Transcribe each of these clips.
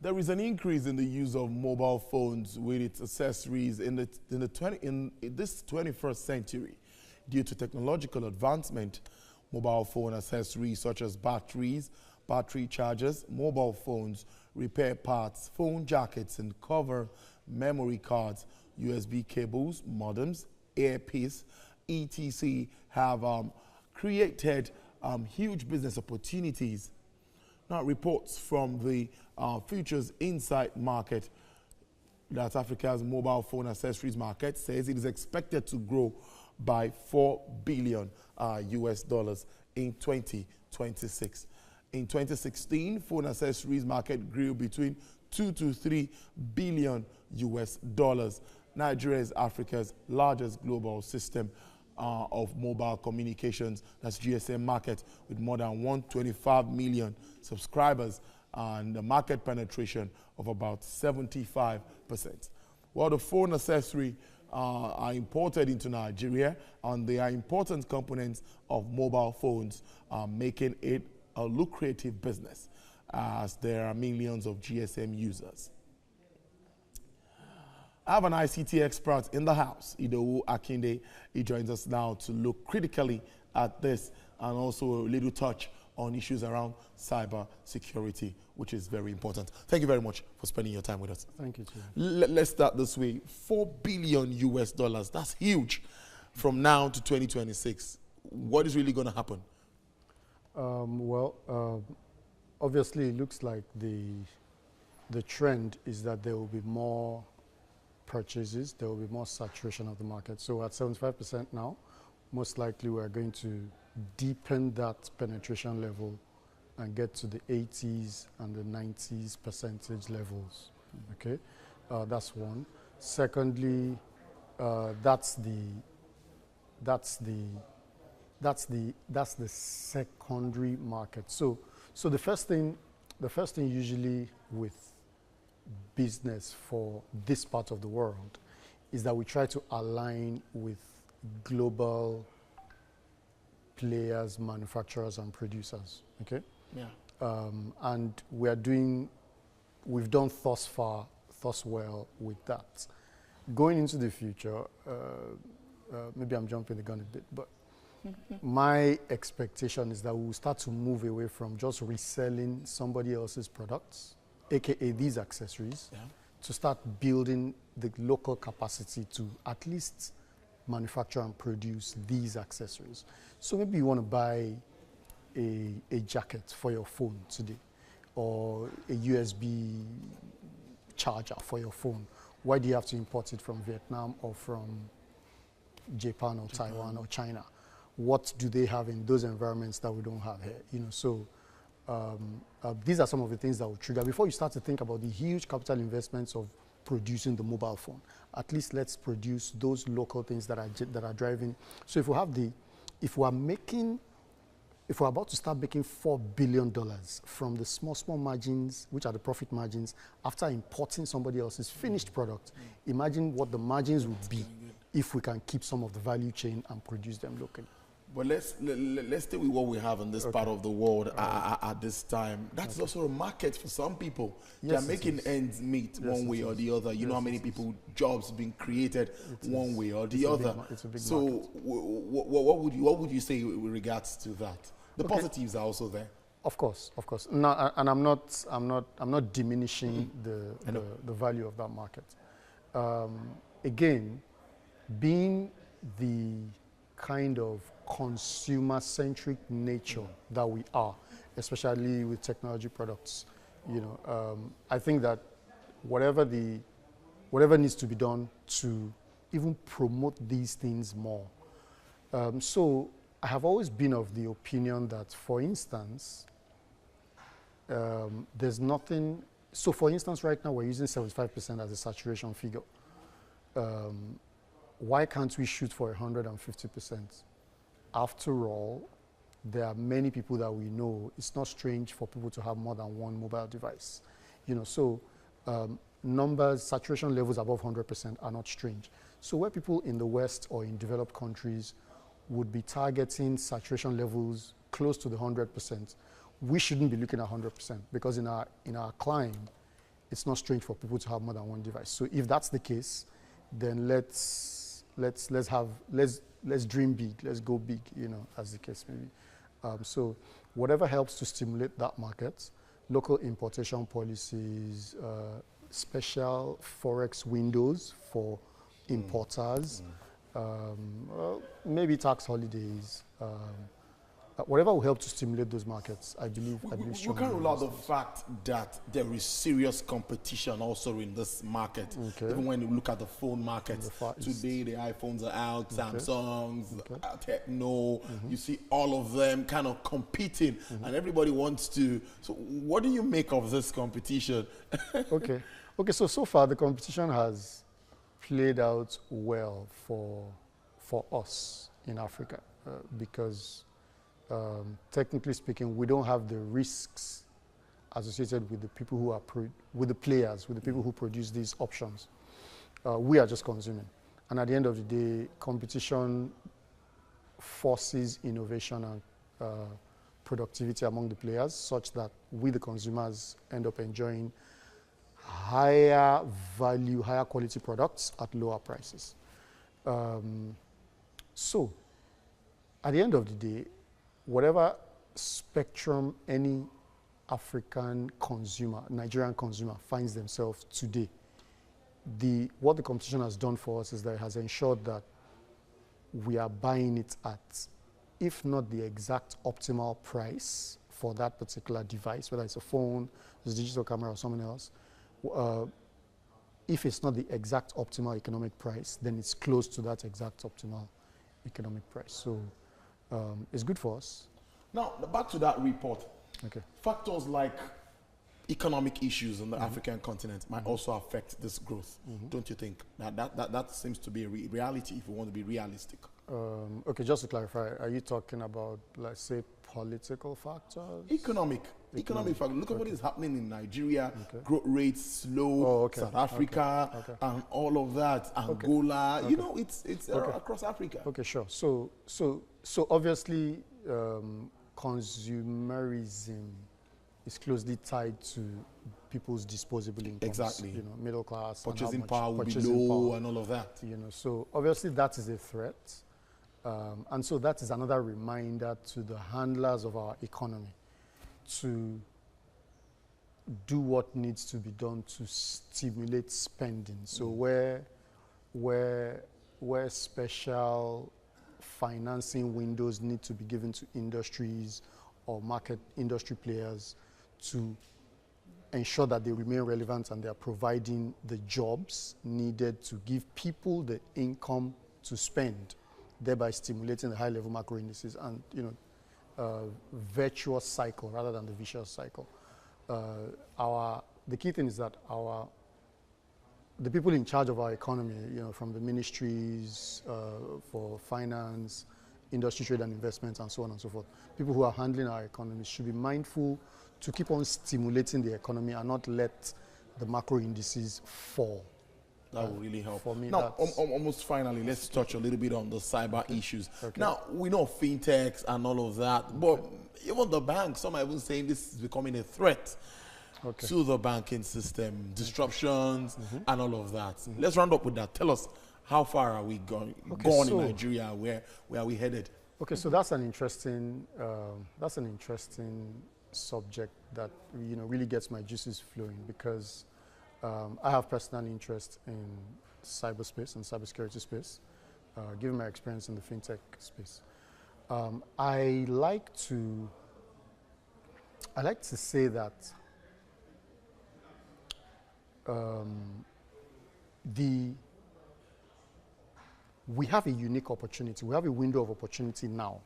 There is an increase in the use of mobile phones with its accessories in this 21st century due to technological advancement. Mobile phone accessories such as batteries, battery chargers, mobile phones, repair parts, phone jackets and cover, memory cards, USB cables, modems, earpiece, etc. have created huge business opportunities. Now, reports from the Futures Insight market, that's Africa's mobile phone accessories market, says it is expected to grow by $4 billion US dollars in 2026. In 2016, phone accessories market grew between 2 to 3 billion US dollars. Nigeria is Africa's largest global system of mobile communications, that's GSM market, with more than 125 million subscribers and a market penetration of about 75%. Well, the phone accessory are imported into Nigeria, and they are important components of mobile phones, making it a lucrative business as there are millions of GSM users. I have an ICT expert in the house, Idowu Akinde. He joins us now to look critically at this and also a little touch on issues around cyber security, which is very important. Thank you very much for spending your time with us. Thank you, Chair. Let's start this way. $4 billion US dollars, that's huge from now to 2026. What is really going to happen? Obviously, it looks like the trend is that there will be more purchases, there will be more saturation of the market. So at 75% now, most likely we are going to deepen that penetration level and get to the 80s and the 90s percentage levels. Okay, that's one. Secondly, that's the secondary market. So the first thing usually with business for this part of the world is that we try to align with global players, manufacturers, and producers. Okay. Yeah. And we've done thus well with that. Going into the future, maybe I'm jumping the gun a bit, but my expectation is that we'll start to move away from just reselling somebody else's products, aka these accessories, to start building the local capacity to at least manufacture and produce these accessories. So maybe you want to buy a jacket for your phone today, or a USB charger for your phone. Why do you have to import it from Vietnam or from Japan or Taiwan or China? What do they have in those environments that we don't have here? You know, so these are some of the things that will trigger. Before you start to think about the huge capital investments of producing the mobile phone, at least let's produce those local things that are driving. So if we're about to start making $4 billion from the small margins, which are the profit margins, after importing somebody else's finished product, imagine what the margins would be if we can keep some of the value chain and produce them locally. But let's stay with what we have in this part of the world at this time. That's also a market for some people. Yes, they're making ends meet one way or the other. You know how many people, jobs being created one way or the other. It's a big so market. What would you say with regards to that? The positives are also there. Of course. No, and I'm not diminishing the value of that market. Again, being the kind of consumer-centric nature that we are, especially with technology products, you know, I think that whatever needs to be done to even promote these things more. So I have always been of the opinion that, for instance, there's nothing. So, for instance, right now we're using 75% as a saturation figure. Why can't we shoot for 150%? After all, there are many people that we know. It's not strange for people to have more than one mobile device. You know, so numbers, saturation levels above 100% are not strange. So where people in the West or in developed countries would be targeting saturation levels close to the 100%, we shouldn't be looking at 100%, because in our climb, it's not strange for people to have more than one device. So if that's the case, then let's dream big, let's go big, as the case may be. So whatever helps to stimulate that market, local importation policies, special forex windows for importers, well, maybe tax holidays, whatever will help to stimulate those markets, I believe. We can't rule out the fact that there is serious competition also in this market. Okay. Even when you look at the phone market, today the iPhones are out, Samsungs, Techno, you see all of them kind of competing, and everybody wants to. So what do you make of this competition? Okay, so far the competition has played out well for us in Africa because technically speaking, we don't have the risks associated with the people who are with the players, with the people who produce these options. We are just consuming, and at the end of the day, competition forces innovation and productivity among the players, such that we, the consumers, end up enjoying higher value, higher quality products at lower prices. So, at the end of the day, whatever spectrum any African consumer, Nigerian consumer finds themselves today, what the competition has done for us is that it has ensured that we are buying it at, if not the exact optimal price for that particular device, whether it's a phone, it's a digital camera or something else, if it's not the exact optimal economic price, then it's close to that exact optimal economic price. So it's good for us. Now, back to that report. Okay. Factors like economic issues on the African continent might also affect this growth, don't you think? That seems to be a reality if we want to be realistic. Okay, just to clarify, are you talking about, let's say, political factors? Economic factors. Look at what is happening in Nigeria. Growth rates slow. South Africa and all of that. Angola. You know, it's across Africa. Okay, sure. So obviously, consumerism is closely tied to people's disposable incomes. Exactly. Middle class. Purchasing power will be low and all of that. So obviously that is a threat. And so that is another reminder to the handlers of our economy to do what needs to be done to stimulate spending. So where special financing windows need to be given to industries or industry players to ensure that they remain relevant and they are providing the jobs needed to give people the income to spend, thereby stimulating the high-level macro indices and virtuous cycle rather than the vicious cycle. The key thing is that the people in charge of our economy, from the ministries for finance, industry, trade and investments, and so on and so forth, people who are handling our economy should be mindful to keep on stimulating the economy and not let the macro indices fall. That will really help. For me, now, almost finally, let's touch a little bit on the cyber issues. Okay. Now, we know fintechs and all of that, but even the banks, some are even saying this is becoming a threat to the banking system, disruptions and all of that. Let's round up with that. Tell us, how far are we gone in Nigeria? Where are we headed? Okay, so that's an interesting subject that really gets my juices flowing because I have personal interest in cyberspace and cybersecurity space, given my experience in the fintech space. I like to say that we have a unique opportunity. We have a window of opportunity now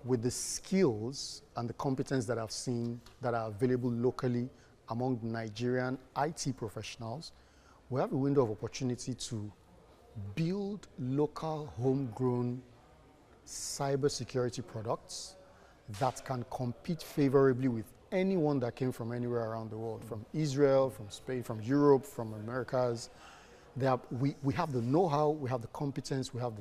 with the skills and the competence that I've seen that are available locally among Nigerian IT professionals. We have a window of opportunity to build local homegrown cybersecurity products that can compete favorably with anyone that came from anywhere around the world, from Israel, from Spain, from Europe, from Americas. We have the know-how, we have the competence, we have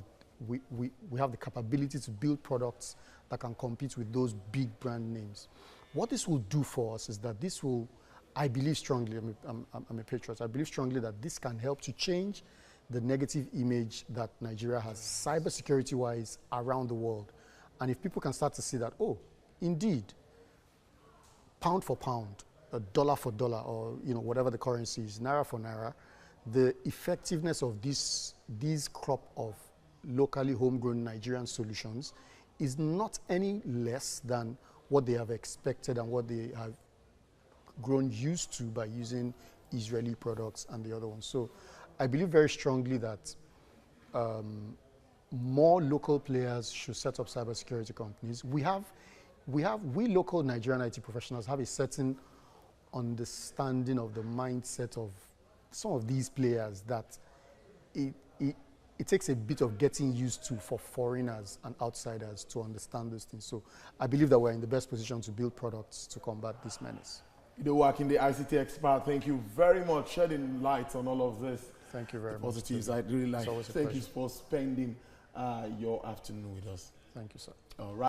the capability to build products that can compete with those big brand names. What this will do for us is that this will I believe strongly, I'm a patriot, I believe strongly that this can help to change the negative image that Nigeria has cybersecurity-wise around the world. And if people can start to see that, oh, indeed, pound for pound, dollar for dollar, or whatever the currency is, naira for naira, the effectiveness of these crop of locally homegrown Nigerian solutions is not any less than what they have expected and what they have grown used to by using Israeli products and the other ones. So I believe very strongly that more local players should set up cybersecurity companies. We local Nigerian IT professionals have a certain understanding of the mindset of some of these players that it takes a bit of getting used to for foreigners and outsiders to understand those things. So I believe that we're in the best position to build products to combat this menace. You work in the ICT expert. Thank you very much shedding light on all of this. Thank you very much. Positives, I really like. It's always a Thank pleasure. you for spending your afternoon with us. Thank you, sir. All right.